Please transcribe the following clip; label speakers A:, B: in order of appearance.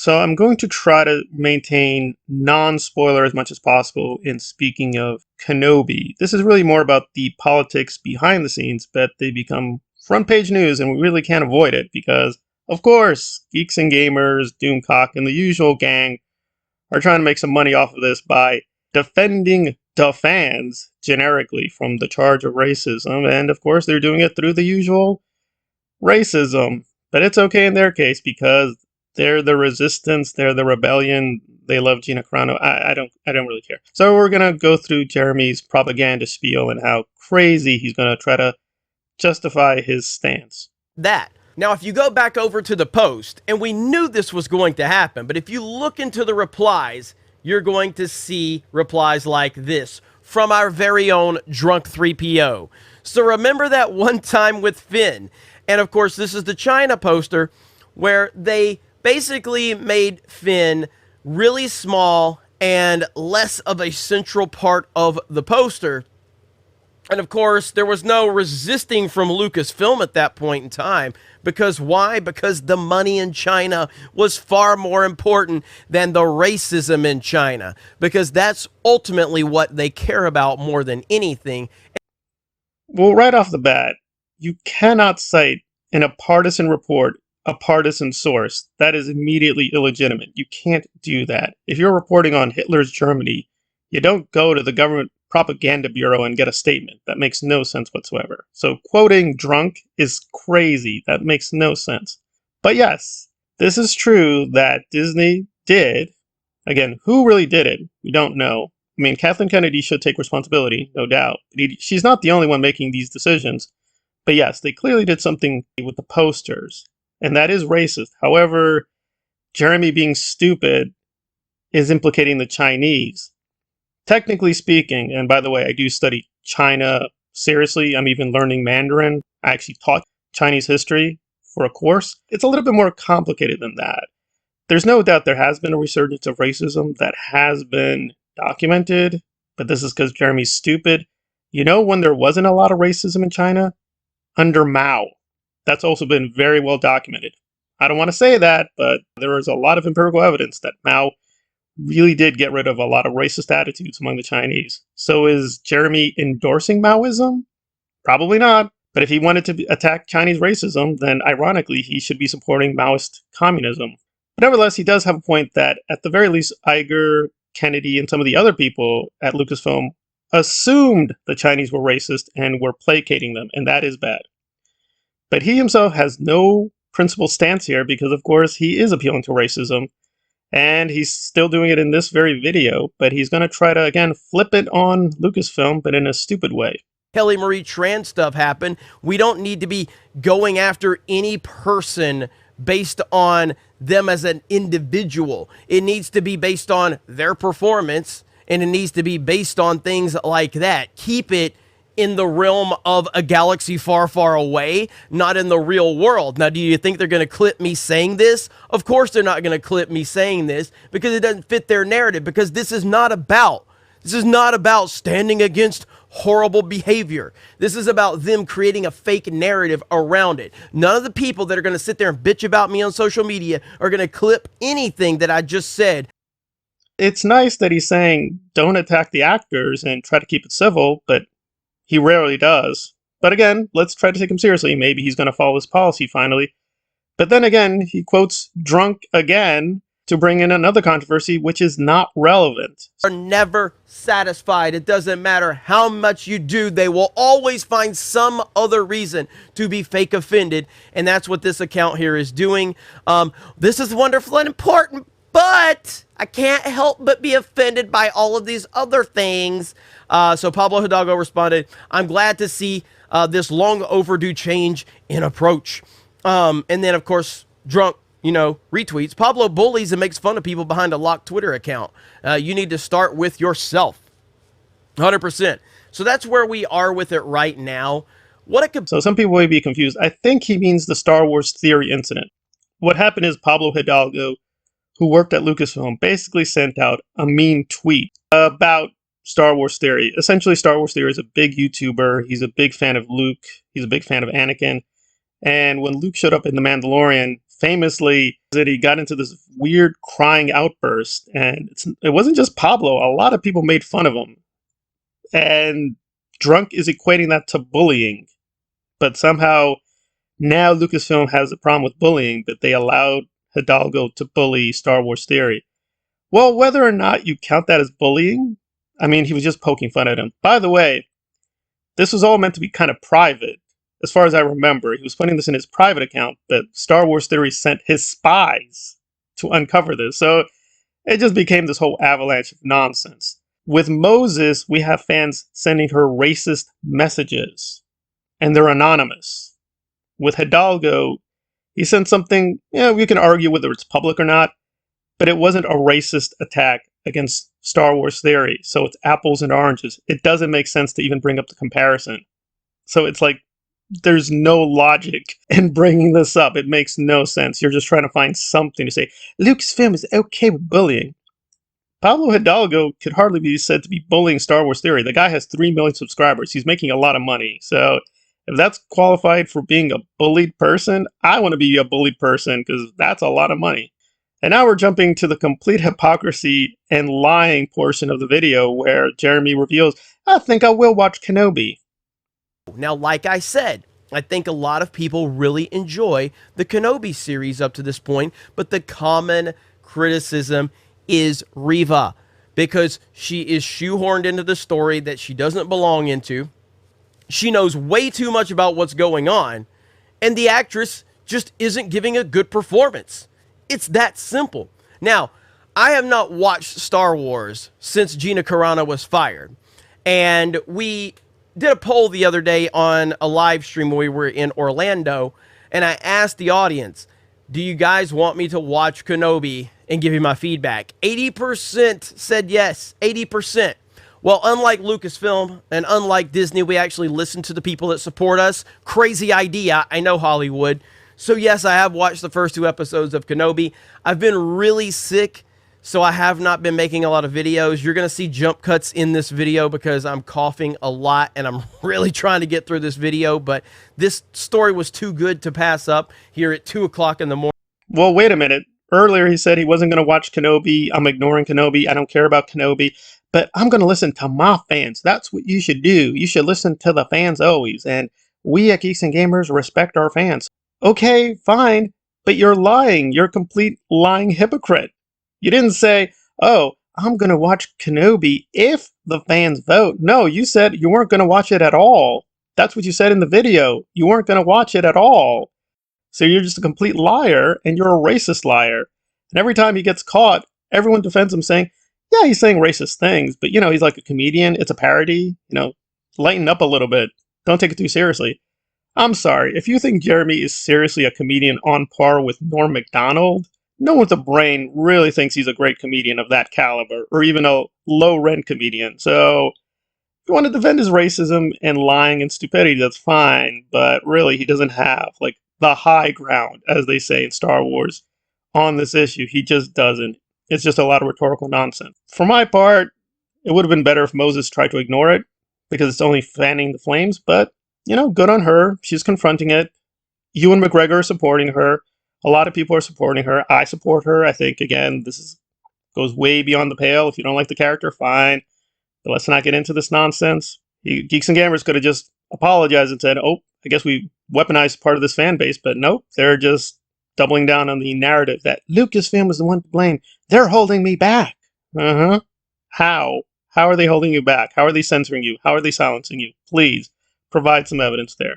A: So I'm going to try to maintain non-spoiler as much as possible in speaking of Kenobi. This is really more about the politics behind the scenes, but they become front page news and we really can't avoid it because, of course, Geeks and Gamers, Doomcock, and the usual gang are trying to make some money off of this by defending the fans generically from the charge of racism. And of course, they're doing it through the usual racism. But it's okay in their case because they're the resistance, they're the rebellion. They love Gina Carano. I don't really care. So we're gonna go through Jeremy's propaganda spiel and how crazy he's gonna try to justify his stance.
B: That. Now, if you go back over to the post, and we knew this was going to happen, but if you look into the replies, you're going to see replies like this from our very own Drunk 3PO. So remember that one time with Finn. And of course, this is the China poster where they basically made Finn really small and less of a central part of the poster. And of course, there was no resisting from Lucasfilm at that point in time. Because why? Because the money in China was far more important than the racism in China. Because that's ultimately what they care about more than anything.
A: Well, right off the bat, you cannot cite in a partisan report a partisan source. That is immediately illegitimate. You can't do that. If you're reporting on Hitler's Germany, you don't go to the government propaganda bureau and get a statement. That makes no sense whatsoever. So quoting Drunk is crazy. That makes no sense. But yes, this is true that Disney did. Again, who really did it? We don't know. I mean, Kathleen Kennedy should take responsibility, no doubt. She's not the only one making these decisions. But yes, they clearly did something with the posters. And that is racist. However, Jeremy being stupid is implicating the Chinese. Technically speaking, and by the way, I do study China seriously. I'm even learning Mandarin. I actually taught Chinese history for a course. It's a little bit more complicated than that. There's no doubt there has been a resurgence of racism that has been documented, but this is because Jeremy's stupid. You know when there wasn't a lot of racism in China? Under Mao. That's also been very well documented. I don't want to say that, but there is a lot of empirical evidence that Mao really did get rid of a lot of racist attitudes among the Chinese. So is Jeremy endorsing Maoism? Probably not. But if he wanted to attack Chinese racism, then ironically, he should be supporting Maoist communism. But nevertheless, he does have a point that at the very least, Iger, Kennedy, and some of the other people at Lucasfilm assumed the Chinese were racist and were placating them, and that is bad. But he himself has no principled stance here because, of course, he is appealing to racism. And he's still doing it in this very video, but he's going to try to, again, flip it on Lucasfilm, but in a stupid way.
B: Kelly Marie Tran stuff happened. We don't need to be going after any person based on them as an individual. It needs to be based on their performance, and it needs to be based on things like that. Keep it in the realm of a galaxy far, far away, not in the real world. Now, do you think they're going to clip me saying this? Of course they're not going to clip me saying this because it doesn't fit their narrative, because this is not about standing against horrible behavior. This is about them creating a fake narrative around it. None of the people that are going to sit there and bitch about me on social media are going to clip anything that I just said.
A: It's nice that he's saying don't attack the actors and try to keep it civil, but he rarely does. But again, let's try to take him seriously. Maybe he's going to follow his policy finally. But then again, he quotes Drunk again to bring in another controversy, which is not relevant.
B: Are never satisfied. It doesn't matter how much you do. They will always find some other reason to be fake offended. And that's what this account here is doing. This is wonderful and important, but I can't help but be offended by all of these other things. So Pablo Hidalgo responded, I'm glad to see this long overdue change in approach. And then, of course, Drunk, retweets. Pablo bullies and makes fun of people behind a locked Twitter account. You need to start with yourself. 100%. So that's where we are with it right now.
A: So some people may be confused. I think he means the Star Wars theory incident. What happened is Pablo Hidalgo, who worked at Lucasfilm, basically sent out a mean tweet about Star Wars Theory. Essentially, Star Wars Theory is a big YouTuber. He's a big fan of Luke. He's a big fan of Anakin. And when Luke showed up in The Mandalorian, famously that he got into this weird crying outburst, and it wasn't just Pablo. A lot of people made fun of him, and Drunk is equating that to bullying. But somehow now Lucasfilm has a problem with bullying, but they allowed Hidalgo to bully Star Wars Theory. Well, whether or not you count that as bullying, I mean, he was just poking fun at him. By the way, this was all meant to be kind of private. As far as I remember, he was putting this in his private account, but Star Wars Theory sent his spies to uncover this. So it just became this whole avalanche of nonsense. With Moses, we have fans sending her racist messages, and they're anonymous. With Hidalgo, he sent something, we can argue whether it's public or not, but it wasn't a racist attack against Star Wars Theory. So it's apples and oranges. It doesn't make sense to even bring up the comparison. So it's like, there's no logic in bringing this up. It makes no sense. You're just trying to find something to say. Lucasfilm is okay with bullying. Pablo Hidalgo could hardly be said to be bullying Star Wars Theory. The guy has 3 million subscribers. He's making a lot of money. So if that's qualified for being a bullied person, I want to be a bullied person because that's a lot of money. And now we're jumping to the complete hypocrisy and lying portion of the video where Jeremy reveals, I think I will watch Kenobi.
B: Now, like I said, I think a lot of people really enjoy the Kenobi series up to this point, but the common criticism is Reva, because she is shoehorned into the story that she doesn't belong into. She knows way too much about what's going on, and the actress just isn't giving a good performance. It's that simple. Now, I have not watched Star Wars since Gina Carano was fired, and we did a poll the other day on a live stream when we were in Orlando, and I asked the audience, do you guys want me to watch Kenobi and give you my feedback? 80% said yes, 80%. Well, unlike Lucasfilm and unlike Disney, we actually listen to the people that support us. Crazy idea, I know, Hollywood. So yes, I have watched the first 2 episodes of Kenobi. I've been really sick, so I have not been making a lot of videos. You're going to see jump cuts in this video because I'm coughing a lot and I'm really trying to get through this video, but this story was too good to pass up here at 2 o'clock in the morning.
A: Well, wait a minute. Earlier he said he wasn't going to watch Kenobi. I'm ignoring Kenobi. I don't care about Kenobi, but I'm going to listen to my fans. That's what you should do. You should listen to the fans always. And we at Geeks and Gamers respect our fans. Okay, fine, but you're lying. You're a complete lying hypocrite. You didn't say, oh, I'm going to watch Kenobi if the fans vote. No, you said you weren't going to watch it at all. That's what you said in the video. You weren't going to watch it at all. So you're just a complete liar, and you're a racist liar. And every time he gets caught, everyone defends him saying, yeah, he's saying racist things, but, he's like a comedian. It's a parody. Lighten up a little bit. Don't take it too seriously. I'm sorry. If you think Jeremy is seriously a comedian on par with Norm Macdonald, no one with a brain really thinks he's a great comedian of that caliber, or even a low-rent comedian. So, if you want to defend his racism and lying and stupidity, that's fine, but really, he doesn't have, the high ground, as they say in Star Wars, on this issue. He just doesn't. It's just a lot of rhetorical nonsense. For my part, it would have been better if Moses tried to ignore it, because it's only fanning the flames, but, good on her. She's confronting it. Ewan McGregor is supporting her. A lot of people are supporting her. I support her. I think, again, goes way beyond the pale. If you don't like the character, fine. But let's not get into this nonsense. Geeks and Gamers could have just apologized and said, oh, I guess we weaponized part of this fan base. But nope, they're just doubling down on the narrative that Lucasfilm was the one to blame. They're holding me back. How? How are they holding you back? How are they censoring you? How are they silencing you? Please provide some evidence there.